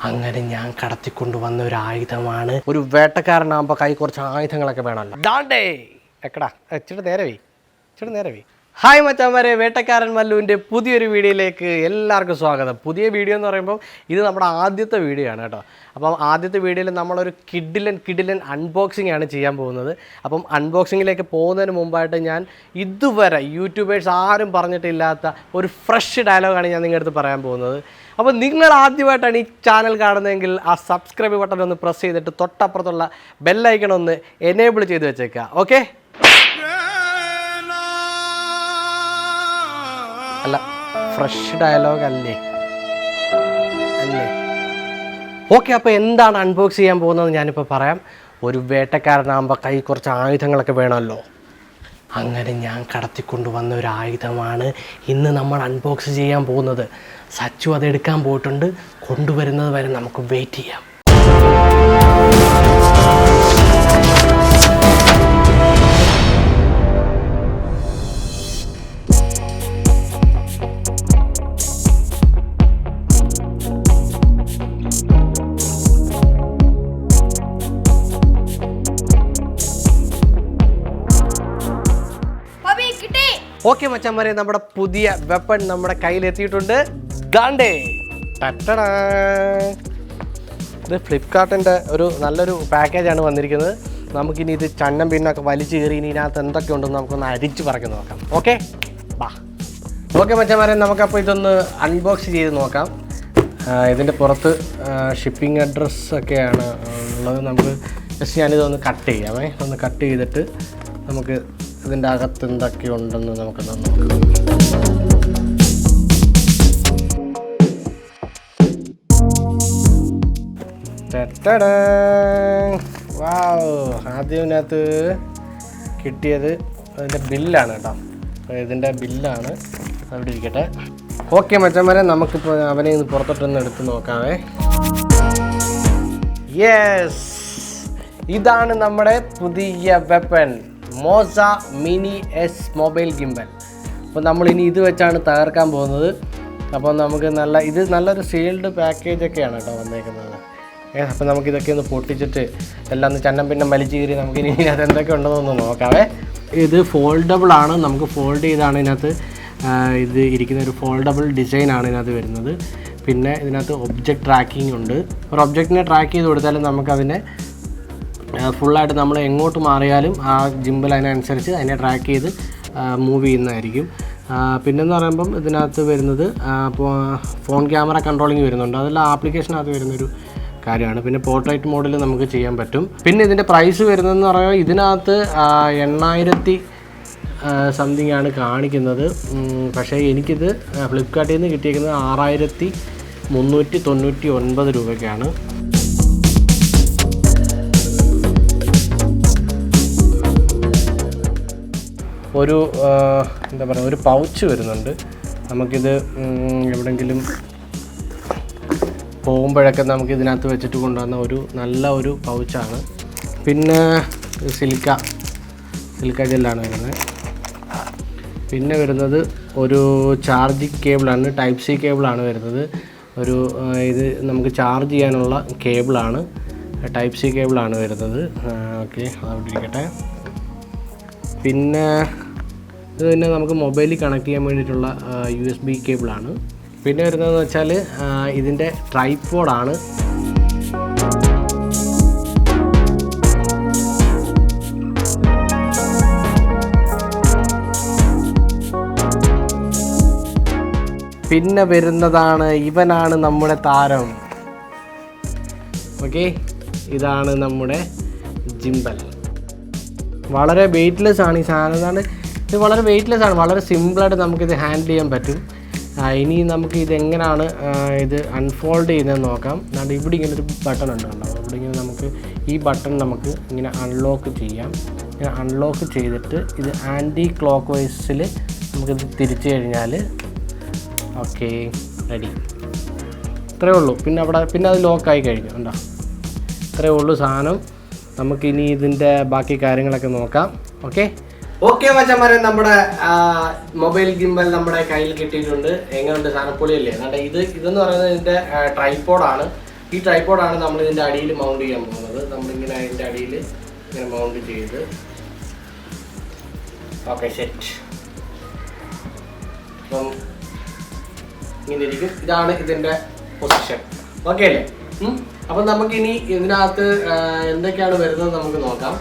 അങ്ങനെ ഞാൻ കടത്തിക്കൊണ്ടുവന്ന ഒരു ആയുധമാണ്. ഒരു വേട്ടക്കാരനാകുമ്പോൾ കൈ കുറച്ച് ആയുധങ്ങളൊക്കെ വേണമല്ലോ. ഡാണ്ടേ എക്കടാ ഇച്ചിട്ട് നേരെ ഹായ് മച്ചാന്മാരെ, വേട്ടക്കാരൻ മല്ലുവിൻ്റെ പുതിയൊരു വീഡിയോയിലേക്ക് എല്ലാവർക്കും സ്വാഗതം. പുതിയ വീഡിയോ എന്ന് പറയുമ്പോൾ ഇത് നമ്മുടെ ആദ്യത്തെ വീഡിയോ ആണ് കേട്ടോ. അപ്പം ആദ്യത്തെ വീഡിയോയിൽ നമ്മളൊരു കിഡിലൻ അൺബോക്സിംഗ് ആണ് ചെയ്യാൻ പോകുന്നത്. അപ്പം അൺബോക്സിങ്ങിലേക്ക് പോകുന്നതിന് മുമ്പായിട്ട് ഞാൻ ഇതുവരെ യൂട്യൂബേഴ്സ് ആരും പറഞ്ഞിട്ടില്ലാത്ത ഒരു ഫ്രഷ് ഡയലോഗാണ് ഞാൻ നിങ്ങളുടെ അടുത്ത് പറയാൻ പോകുന്നത്. അപ്പോൾ നിങ്ങൾ ആദ്യമായിട്ടാണ് ഈ ചാനൽ കാണുന്നതെങ്കിൽ ആ സബ്സ്ക്രൈബ് ബട്ടൺ ഒന്ന് പ്രസ് ചെയ്തിട്ട് തൊട്ടപ്പുറത്തുള്ള ബെല്ലൈക്കൺ ഒന്ന് എനേബിൾ ചെയ്ത് വെച്ചേക്കുക. ഓക്കെ, അല്ല ഫ്രഷ് ഡയലോഗ് അല്ലേ? ഓക്കെ, അപ്പോൾ എന്താണ് അൺബോക്സ് ചെയ്യാൻ പോകുന്നത് ഞാനിപ്പോൾ പറയാം. ഒരു വേട്ടക്കാരനാകുമ്പോൾ കൈ കുറച്ച് ആയുധങ്ങളൊക്കെ വേണമല്ലോ. അങ്ങനെ ഞാൻ കടത്തിക്കൊണ്ടുവന്ന ഒരു ആയുധമാണ് ഇന്ന് നമ്മൾ അൺബോക്സ് ചെയ്യാൻ പോകുന്നത്. സച്ചു അതെടുക്കാൻ പോയിട്ടുണ്ട്. കൊണ്ടുവരുന്നത് വരെ നമുക്ക് വെയിറ്റ് ചെയ്യാം. ഓക്കെ മച്ചാന്മാരെ, നമ്മുടെ പുതിയ വെപ്പൺ നമ്മുടെ കയ്യിലെത്തിയിട്ടുണ്ട്. ഗാണ്ടേ ടട്ടടാ, ഇത് ഫ്ലിപ്കാർട്ടിൻ്റെ ഒരു നല്ലൊരു പാക്കേജാണ് വന്നിരിക്കുന്നത്. നമുക്കിനി ഇത് ചന്നം പിന്നൊക്കെ വലിച്ചു കയറി ഇനി ഇതിനകത്ത് എന്തൊക്കെ ഉണ്ടെന്ന് നമുക്കൊന്ന് അരിച്ച് പറക്കി നോക്കാം. ഓക്കെ ബാ. ഓക്കെ മച്ചാന്മാരെ, നമുക്കപ്പോൾ ഇതൊന്ന് അൺബോക്സ് ചെയ്ത് നോക്കാം. ഇതിൻ്റെ പുറത്ത് ഷിപ്പിംഗ് അഡ്രസ്സൊക്കെയാണ് ഉള്ളത്. നമുക്ക് ജസ്റ്റ് ഞാനിതൊന്ന് കട്ട് ചെയ്യാമേ. ഒന്ന് കട്ട് ചെയ്തിട്ട് നമുക്ക് ഇതിൻ്റെ അകത്ത് എന്തൊക്കെയുണ്ടെന്ന് നമുക്കൊന്ന് നോക്കാം. വാവ്, ആദ്യം ഇതിനകത്ത് കിട്ടിയത് അതിൻ്റെ ബില്ലാണ് കേട്ടോ. അപ്പോൾ ഇതിൻ്റെ ബില്ലാണ്, അവിടെ ഇരിക്കട്ടെ. ഓക്കെ മച്ചന്മാരെ, നമുക്കിപ്പോൾ അവനെ ഇന്ന് പുറത്തോട്ടൊന്ന് എടുത്ത് നോക്കാവേ. യെസ്, ഇതാണ് നമ്മുടെ പുതിയ weapon, Moosa Mini-S mobile gimbal. അപ്പോൾ നമ്മളിനി ഇത് വെച്ചാണ് തകർക്കാൻ പോകുന്നത്. അപ്പോൾ നമുക്ക് നല്ലൊരു സീൽഡ് പാക്കേജൊക്കെയാണ് കേട്ടോ വന്നേക്കുന്നത്. അപ്പോൾ നമുക്കിതൊക്കെ ഒന്ന് പൊട്ടിച്ചിട്ട് എല്ലാം ഒന്ന് ചന്നം പിന്നെ വലിച്ചു കയറി നമുക്കിനി അത് എന്തൊക്കെ ഉണ്ടെന്നൊന്ന് നോക്കാവേ. ഇത് ഫോൾഡബിളാണ്, നമുക്ക് ഫോൾഡ് ചെയ്താണ് ഇതിനകത്ത് ഇത് ഇരിക്കുന്ന ഒരു ഫോൾഡബിൾ ഡിസൈനാണ് ഇതിനകത്ത് വരുന്നത്. പിന്നെ ഇതിനകത്ത് ഒബ്ജക്റ്റ് ട്രാക്കിംഗ് ഉണ്ട്. ഒരു ഒബ്ജക്റ്റിനെ ട്രാക്ക് ചെയ്ത് കൊടുത്താലും നമുക്കതിനെ ഫുള്ളായിട്ട് നമ്മൾ എങ്ങോട്ട് മാറിയാലും ആ ജിംബൽ അതിനനുസരിച്ച് അതിനെ ട്രാക്ക് ചെയ്ത് മൂവ് ചെയ്യുന്നതായിരിക്കും. പിന്നെന്ന് പറയുമ്പം ഇതിനകത്ത് വരുന്നത് ഫോൺ ക്യാമറ കൺട്രോളിങ് വരുന്നുണ്ട്. അതെല്ലാം ആപ്ലിക്കേഷനകത്ത് വരുന്നൊരു കാര്യമാണ്. പിന്നെ പോർട്രേറ്റ് മോഡിൽ നമുക്ക് ചെയ്യാൻ പറ്റും. പിന്നെ ഇതിൻ്റെ പ്രൈസ് വരുന്നതെന്ന് പറയുമ്പോൾ ഇതിനകത്ത് 8000 സംതിങ് ആണ് കാണിക്കുന്നത്. പക്ഷേ എനിക്കിത് ഫ്ലിപ്കാർട്ടിൽ നിന്ന് കിട്ടിയിരിക്കുന്നത് 6399 രൂപയ്ക്കാണ്. ഒരു എന്താ പറയുക, ഒരു പൗച്ച് വരുന്നുണ്ട്. നമുക്കിത് എവിടെയെങ്കിലും പോകുമ്പോഴൊക്കെ നമുക്ക് ഇതിനകത്ത് വെച്ചിട്ട് കൊണ്ടുവന്ന നല്ല ഒരു പൗച്ചാണ്. പിന്നെ സിലിക്ക ജെല്ലാണ് വരുന്നത്. പിന്നെ വരുന്നത് ഒരു ചാർജിങ് കേബിളാണ്, ടൈപ്പ് സി കേബിളാണ് വരുന്നത്. ഇത് നമുക്ക് ചാർജ് ചെയ്യാനുള്ള കേബിളാണ്, ടൈപ്പ് സി കേബിളാണ് വരുന്നത്. ഓക്കെ, അതവിടെ ഇരിക്കട്ടെ. പിന്നെ ഇത് തന്നെ നമുക്ക് മൊബൈലിൽ കണക്ട് ചെയ്യാൻ വേണ്ടിയിട്ടുള്ള USB കേബിളാണ്. പിന്നെ വരുന്നതെന്ന് വെച്ചാൽ ഇതിൻ്റെ ട്രൈപോഡാണ്. പിന്നെ വരുന്നതാണ് ഇവനാണ് നമ്മുടെ താരം. ഓക്കെ, ഇതാണ് നമ്മുടെ ജിംബൽ. വളരെ വെയ്റ്റ്ലെസ് ആണ് ഈ സാധനം. ഇത് വളരെ വെയ്റ്റ്ലെസ് ആണ്, വളരെ സിമ്പിളായിട്ട് നമുക്കിത് ഹാൻഡിൽ ചെയ്യാൻ പറ്റും. ഇനി നമുക്ക് ഇതെങ്ങനെയാണ് ഇത് അൺഫോൾഡ് ചെയ്യുന്നതെന്ന് നോക്കാം. അതുകൊണ്ട് ഇവിടെ ഇങ്ങനെ ഒരു ബട്ടൺ ഉണ്ട് കണ്ടോ. ഇവിടെ ഇങ്ങനെ നമുക്ക് ഈ ബട്ടൺ നമുക്ക് ഇങ്ങനെ അൺലോക്ക് ചെയ്യാം. ഇങ്ങനെ അൺലോക്ക് ചെയ്തിട്ട് ഇത് ആൻറ്റി ക്ലോക്ക് വൈസിൽ നമുക്കിത് തിരിച്ചു കഴിഞ്ഞാൽ ഓക്കെ റെഡി. ഇത്രയേ ഉള്ളൂ. പിന്നെ അത് ലോക്കായി കഴിഞ്ഞു കണ്ടോ. ഇത്രയേ ഉള്ളൂ സാധനം. നമുക്കിനി ഇതിൻ്റെ ബാക്കി കാര്യങ്ങളൊക്കെ നോക്കാം. ഓക്കെ മച്ചന്മാരെ, നമ്മുടെ മൊബൈൽ ഗിംബൽ നമ്മുടെ കയ്യിൽ കിട്ടിയിട്ടുണ്ട്. എങ്ങനെയുണ്ട് സാധനം? പൊളിയല്ലേ? ഇതെന്ന് പറയുന്നത് ഇതിൻ്റെ ട്രൈപോഡാണ്. ഈ ട്രൈപോഡാണ് നമ്മൾ ഇതിൻ്റെ അടിയിൽ മൗണ്ട് ചെയ്യാൻ പോകുന്നത്. നമ്മളിങ്ങനെ അതിൻ്റെ അടിയിൽ ഇങ്ങനെ മൗണ്ട് ചെയ്ത് ഓക്കെ സെറ്റ്. അപ്പം ഇങ്ങനെ ഇരിക്കും. ഇതാണ് ഇതിൻ്റെ പൊസിഷൻ. ഓക്കെ അല്ലേ? അപ്പം നമുക്കിനി ഇതിനകത്ത് എന്തൊക്കെയാണ് വരുന്നത് നമുക്ക് നോക്കാം.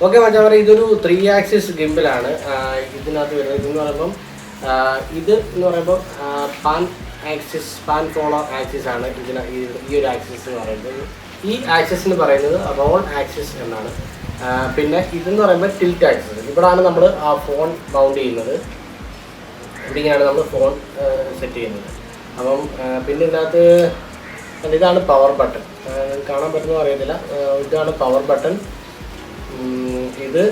ഓക്കെ മച്ചാ, ഇതൊരു 3 ആക്സിസ് ഗിംബലാണ് ഇതിനകത്ത് വരുന്നത്. ഇതെന്ന് പറയുമ്പം ഇത് എന്ന് പറയുമ്പോൾ പാൻ ഫോളോ ആക്സിസ് ആണ് ഈ ഒരു ആക്സിസ് എന്ന് പറയുന്നത്. ഈ ആക്സിസിന് പറയുന്നത് റോൾ ആക്സിസ് എന്നാണ്. പിന്നെ ഇതെന്ന് പറയുമ്പോൾ ടിൽറ്റ് ആക്സിസ്. ഇവിടെയാണ് നമ്മൾ ആ ഫോൺ മൗണ്ട് ചെയ്യുന്നത്. ഇവിടെയാണ് നമ്മൾ ഫോൺ സെറ്റ് ചെയ്യുന്നത്. അപ്പം പിന്നെ ഇതിനകത്ത് ഇതാണ് പവർ ബട്ടൺ. കാണാൻ പറ്റുന്നോ അറിയത്തില്ല. ഇതാണ് പവർ ബട്ടൺ. ഇത്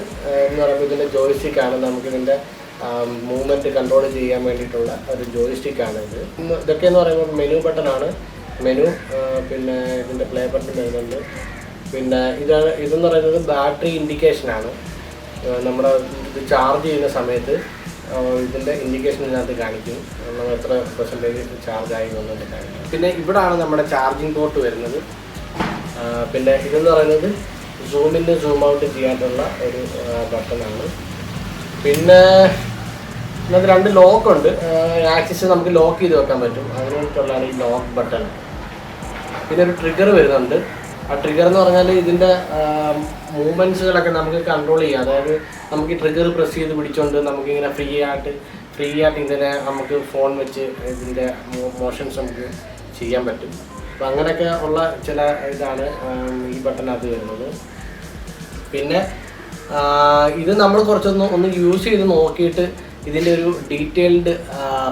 എന്ന് പറയുമ്പോൾ ഇതിൻ്റെ ജോയിസ്റ്റിക്കാണ്. നമുക്കിതിൻ്റെ മൂവ്മെൻറ്റ് കൺട്രോൾ ചെയ്യാൻ വേണ്ടിയിട്ടുള്ള ഒരു ജോയിസ്റ്റിക്കാണ് ഇത്. ഇതൊക്കെയെന്ന് പറയുമ്പോൾ മെനു ബട്ടണാണ്. മെനു പിന്നെ ഇതിൻ്റെ പ്ലേ ബട്ടൺ വരുന്നുണ്ട്. പിന്നെ ഇതെന്ന് പറയുന്നത് ബാറ്ററി ഇൻഡിക്കേഷനാണ്. നമ്മുടെ ഇത് ചാർജ് ചെയ്യുന്ന സമയത്ത് ഇതിൻ്റെ ഇൻഡിക്കേഷൻ ഇതിനകത്ത് കാണിക്കും. നമ്മൾ എത്ര പെർസെൻറ്റേജ് ചാർജ് ആയി എന്നുള്ളത് കാണിക്കും. പിന്നെ ഇവിടാണ് നമ്മുടെ ചാർജിങ് പോർട്ട് വരുന്നത്. പിന്നെ ഇതെന്ന് പറയുന്നത് സൂം ഇൻ സൂം ഔട്ട് ചെയ്യാനുള്ള ഒരു ബട്ടണാണ്. പിന്നെ ഇതിനകത്ത് 2 ലോക്കുണ്ട്. ആക്സിസ് നമുക്ക് ലോക്ക് ചെയ്ത് വെക്കാൻ പറ്റും. അതിന് വേണ്ടിയിട്ടുള്ളതാണ് ഈ ലോക്ക് ബട്ടൺ. പിന്നെ ഒരു ട്രിഗർ വരുന്നുണ്ട്. ആ ട്രിഗർ എന്ന് പറഞ്ഞാൽ ഇതിൻ്റെ മൂവ്മെൻറ്റ്സുകളൊക്കെ നമുക്ക് കൺട്രോൾ ചെയ്യാം. അതായത് നമുക്ക് ഈ ട്രിഗർ പ്രസ് ചെയ്ത് പിടിച്ചുകൊണ്ട് നമുക്കിങ്ങനെ ഫ്രീ ആയിട്ട് ഇതിനെ നമുക്ക് ഫോൺ വെച്ച് ഇതിൻ്റെ മോഷൻസ് നമുക്ക് ചെയ്യാൻ പറ്റും. അപ്പം അങ്ങനെയൊക്കെ ഉള്ള ചില ഇതാണ് ഈ ബട്ടനകത്ത് വരുന്നത്. പിന്നെ ഇത് നമ്മൾ ഒന്ന് യൂസ് ചെയ്ത് നോക്കിയിട്ട് ഇതിൻ്റെ ഒരു ഡീറ്റെയിൽഡ്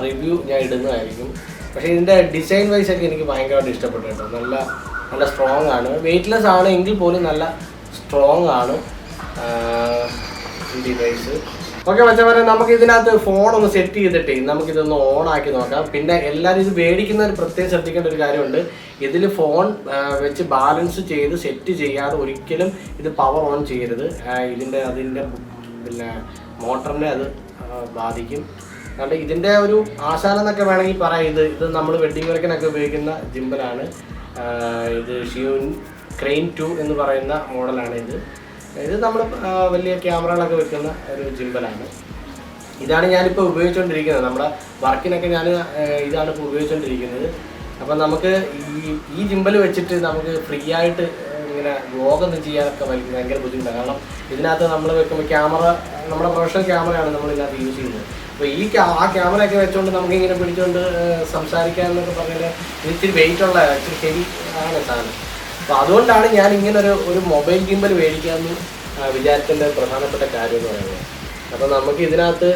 റിവ്യൂ ഞാൻ ഇടുന്നതായിരിക്കും. പക്ഷേ ഇതിൻ്റെ ഡിസൈൻ വൈസ് ഒക്കെ എനിക്ക് ഭയങ്കരമായിട്ട് ഇഷ്ടപ്പെട്ടു കേട്ടോ. നല്ല സ്ട്രോങ് ആണ്. വെയ്റ്റ്ലെസ് ആണ് എങ്കിൽ പോലും നല്ല സ്ട്രോങ് ആണ് ഈ ഡിവൈസ്. ഓക്കെ മച്ചാമാരെ, നമുക്ക് ഇതിനകത്ത് ഫോൺ ഒന്ന് സെറ്റ് ചെയ്തിട്ട് നമുക്കിതൊന്ന് ഓൺ ആക്കി നോക്കാം. പിന്നെ എല്ലാവരും ഇത് മേടിക്കുന്നവർ പ്രത്യേകം ശ്രദ്ധിക്കേണ്ട ഒരു കാര്യമുണ്ട്. ഇതിൽ ഫോൺ വെച്ച് ബാലൻസ് ചെയ്ത് സെറ്റ് ചെയ്യാതെ ഒരിക്കലും ഇത് പവർ ഓൺ ചെയ്യരുത്. അതിൻ്റെ പിന്നെ മോട്ടറിനെ അത് ബാധിക്കും. അതുകൊണ്ട് ഇതിൻ്റെ ഒരു ആശാനം എന്നൊക്കെ വേണമെങ്കിൽ പറയാം. ഇത് നമ്മൾ വെഡ്ഡിങ് വർക്കിനൊക്കെ ഉപയോഗിക്കുന്ന ജിംബലാണ്. ഇത് ഷിയോൺ ക്രെയിൻ 2 എന്ന് പറയുന്ന മോഡലാണ് ഇത് നമ്മൾ വലിയ ക്യാമറകളൊക്കെ വെക്കുന്ന ഒരു ജിംബലാണ്. ഇതാണ് ഞാനിപ്പോൾ ഉപയോഗിച്ചുകൊണ്ടിരിക്കുന്നത്. നമ്മുടെ വർക്കിനൊക്കെ ഇതാണ് ഇപ്പോൾ ഉപയോഗിച്ചുകൊണ്ടിരിക്കുന്നത്. അപ്പം നമുക്ക് ഈ ജിംബൽ വെച്ചിട്ട് നമുക്ക് ഫ്രീ ആയിട്ട് ഇങ്ങനെ വ്ലോഗൊന്നും ചെയ്യാനൊക്കെ ഭയങ്കര ബുദ്ധിമുട്ടാണ്. കാരണം ഇതിനകത്ത് നമ്മൾ വെക്കുമ്പോൾ നമ്മുടെ പ്രൊഫഷണൽ ക്യാമറയാണ് നമ്മൾ ഇതിനകത്ത് യൂസ് ചെയ്യുന്നത്. അപ്പോൾ ആ ക്യാമറയൊക്കെ വെച്ചുകൊണ്ട് നമുക്കിങ്ങനെ പിടിച്ചുകൊണ്ട് സംസാരിക്കാമെന്നൊക്കെ പറഞ്ഞാൽ ഇച്ചിരി വെയിറ്റുള്ള ഇച്ചിരി ഹെവി ആണ് സാധനം. അപ്പോൾ അതുകൊണ്ടാണ് ഞാൻ ഇങ്ങനെ ഒരു മൊബൈൽ ഗിംബൽ മേടിക്കാമെന്ന് വിചാരിക്കേണ്ട പ്രധാനപ്പെട്ട കാര്യം എന്ന് പറയുന്നത്. അപ്പോൾ നമുക്ക് ഇതിനകത്ത്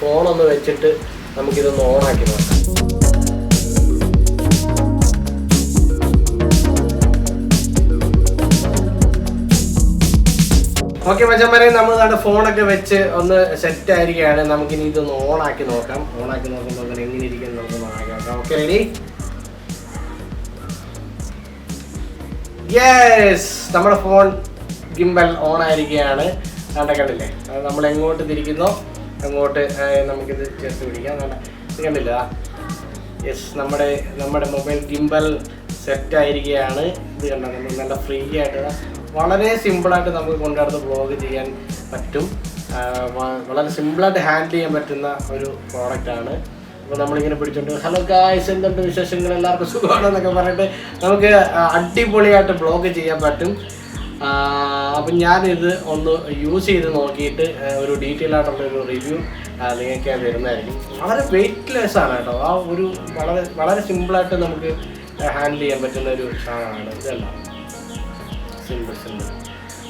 ഫോണൊന്ന് വെച്ചിട്ട് നമുക്കിതൊന്ന് ഓണാക്കി നോക്കാം. ഓക്കെ മച്ചാന്മാരെ, നമ്മൾ ഫോണൊക്കെ വെച്ച് ഒന്ന് സെറ്റ് ആയിരിക്കുകയാണ്. നമുക്കിനി ഇതൊന്ന് ഓണാക്കി നോക്കാം. ഓണാക്കി നോക്കുമ്പോൾ അങ്ങനെ എങ്ങനെ ഇരിക്കും നമുക്ക് നോക്കാം. Okay ready? യെസ്, നമ്മുടെ ഫോൺ ഗിംബൽ ഓൺ ആയിരിക്കുകയാണ്. കണ്ടില്ലേ? നമ്മൾ എങ്ങോട്ട് തിരിക്കുന്നോ അങ്ങോട്ട് നമുക്കിത് ചേർത്ത് പിടിക്കാം. ഇത് കണ്ടില്ല? യെസ്, നമ്മുടെ മൊബൈൽ ഗിംബൽ സെറ്റ് ആയിരിക്കുകയാണ്. ഇത് കണ്ട നമ്മൾ നല്ല ഫ്രീ ആയിട്ട് വളരെ സിമ്പിളായിട്ട് നമുക്ക് കൊണ്ടുനടന്ന് വ്ലോഗ് ചെയ്യാൻ പറ്റും. വളരെ സിമ്പിളായിട്ട് ഹാൻഡിൽ ചെയ്യാൻ പറ്റുന്ന ഒരു പ്രോഡക്റ്റാണ്. അപ്പോൾ നമ്മളിങ്ങനെ പിടിച്ചോണ്ട് ഹലോ ഗായ്സ്, എന്തുണ്ട് വിശേഷങ്ങൾ, എല്ലാവർക്കും സുഖമാണെന്നൊക്കെ പറഞ്ഞിട്ട് നമുക്ക് അടിപൊളിയായിട്ട് വ്ലോഗ് ചെയ്യാൻ പറ്റും. അപ്പം ഞാനിത് ഒന്ന് യൂസ് ചെയ്ത് നോക്കിയിട്ട് ഒരു ഡീറ്റെയിൽ ആയിട്ടുള്ളൊരു റിവ്യൂ നിങ്ങൾക്ക് ഞാൻ തരുന്നതായിരിക്കും. വളരെ വെയ്റ്റ്ലെസ് ആണ് കേട്ടോ. വളരെ സിമ്പിളായിട്ട് നമുക്ക് ഹാൻഡിൽ ചെയ്യാൻ പറ്റുന്ന ഒരു സാധനമാണ് ഇതെല്ലാം. സിമ്പിൾ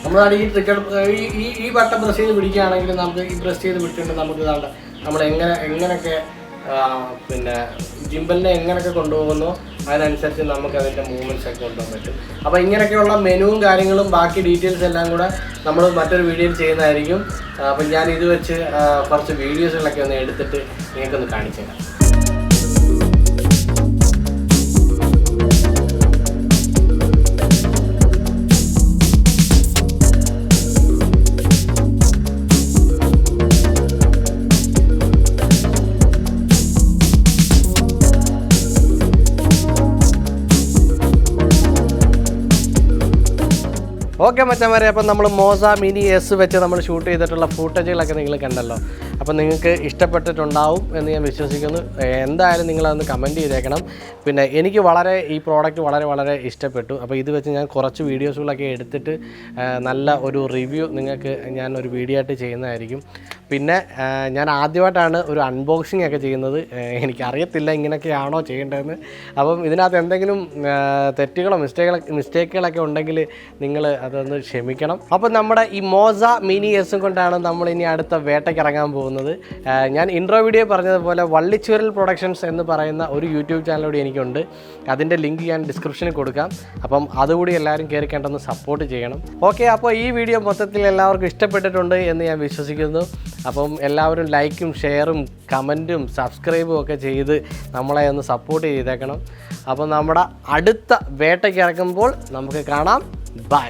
നമ്മളാണ് ഈ ട്രിക്കർ ഈ ബട്ടൺ പ്രസ് ചെയ്ത് പിടിക്കുകയാണെങ്കിൽ നമുക്ക് ഈ പ്രസ് ചെയ്ത് പിടിച്ചിട്ട് നമുക്ക് നമ്മൾ എങ്ങനെയൊക്കെ പിന്നെ ജിംബലിനെ എങ്ങനെയൊക്കെ കൊണ്ടുപോകുന്നോ അതിനനുസരിച്ച് നമുക്ക് അതിൻ്റെ മൂവ്മെൻറ്റ്സ് ഒക്കെ കൊണ്ടുപോകാൻ പറ്റും. അപ്പോൾ ഇങ്ങനെയൊക്കെയുള്ള മെനുവും കാര്യങ്ങളും ബാക്കി ഡീറ്റെയിൽസ് എല്ലാം കൂടെ നമ്മൾ മറ്റൊരു വീഡിയോയിൽ ചെയ്യുന്നതായിരിക്കും. അപ്പം ഞാൻ ഇത് വെച്ച് കുറച്ച് വീഡിയോസുകളൊക്കെ ഒന്ന് എടുത്തിട്ട് നിങ്ങൾക്കൊന്ന് കാണിച്ചു തരാം. ഓക്കെ മച്ചാന്മാരെ, അപ്പം നമ്മൾ മോസ മിനി എസ് വെച്ച് നമ്മൾ ഷൂട്ട് ചെയ്തിട്ടുള്ള ഫൂട്ടേജുകളൊക്കെ നിങ്ങൾ കണ്ടല്ലോ. അപ്പം നിങ്ങൾക്ക് ഇഷ്ടപ്പെട്ടിട്ടുണ്ടാവും എന്ന് ഞാൻ വിശ്വസിക്കുന്നു. എന്തായാലും നിങ്ങളതൊന്ന് കമൻറ്റ് ചെയ്തേക്കണം. പിന്നെ എനിക്ക് ഈ പ്രോഡക്റ്റ് വളരെ ഇഷ്ടപ്പെട്ടു. അപ്പോൾ ഇത് വെച്ച് ഞാൻ കുറച്ച് വീഡിയോസുകളൊക്കെ എടുത്തിട്ട് നല്ല ഒരു റിവ്യൂ നിങ്ങൾക്ക് ഞാൻ ഒരു വീഡിയോ ആയിട്ട് ചെയ്യുന്നതായിരിക്കും. പിന്നെ ഞാൻ ആദ്യമായിട്ടാണ് ഒരു അൺബോക്സിംഗ് ഒക്കെ ചെയ്യുന്നത്. എനിക്കറിയത്തില്ല ഇങ്ങനെയൊക്കെയാണോ ചെയ്യേണ്ടതെന്ന്. അപ്പം ഇതിനകത്ത് എന്തെങ്കിലും തെറ്റുകളോ മിസ്റ്റേക്കുകളൊക്കെ ഉണ്ടെങ്കിൽ നിങ്ങൾ അതൊന്ന് ക്ഷമിക്കണം. അപ്പം നമ്മുടെ ഈ മോസ മിനി എസും കൊണ്ടാണ് നമ്മൾ ഇനി അടുത്ത വേട്ടയ്ക്ക് ഇറങ്ങാൻ പോകുന്നത്. ഞാൻ ഇൻട്രോ വീഡിയോ പറഞ്ഞതുപോലെ വള്ളിച്ചുരൽ പ്രൊഡക്ഷൻസ് എന്ന് പറയുന്ന ഒരു യൂട്യൂബ് ചാനൽ എനിക്കുണ്ട്. അതിൻ്റെ ലിങ്ക് ഞാൻ ഡിസ്ക്രിപ്ഷനിൽ കൊടുക്കാം. അപ്പം അതുകൂടി എല്ലാവരും കയറി കണ്ടൊന്ന് സപ്പോർട്ട് ചെയ്യണം. ഓക്കെ, അപ്പോൾ ഈ വീഡിയോ മൊത്തത്തിൽ എല്ലാവർക്കും ഇഷ്ടപ്പെട്ടിട്ടുണ്ട് എന്ന് ഞാൻ വിശ്വസിക്കുന്നു. അപ്പം എല്ലാവരും ലൈക്കും ഷെയറും കമൻറ്റും സബ്സ്ക്രൈബും ഒക്കെ ചെയ്ത് നമ്മളെ ഒന്ന് സപ്പോർട്ട് ചെയ്തേക്കണം. അപ്പം നമ്മുടെ അടുത്ത വേട്ടയ്ക്ക് ഇറക്കുമ്പോൾ നമുക്ക് കാണാം. ബൈ.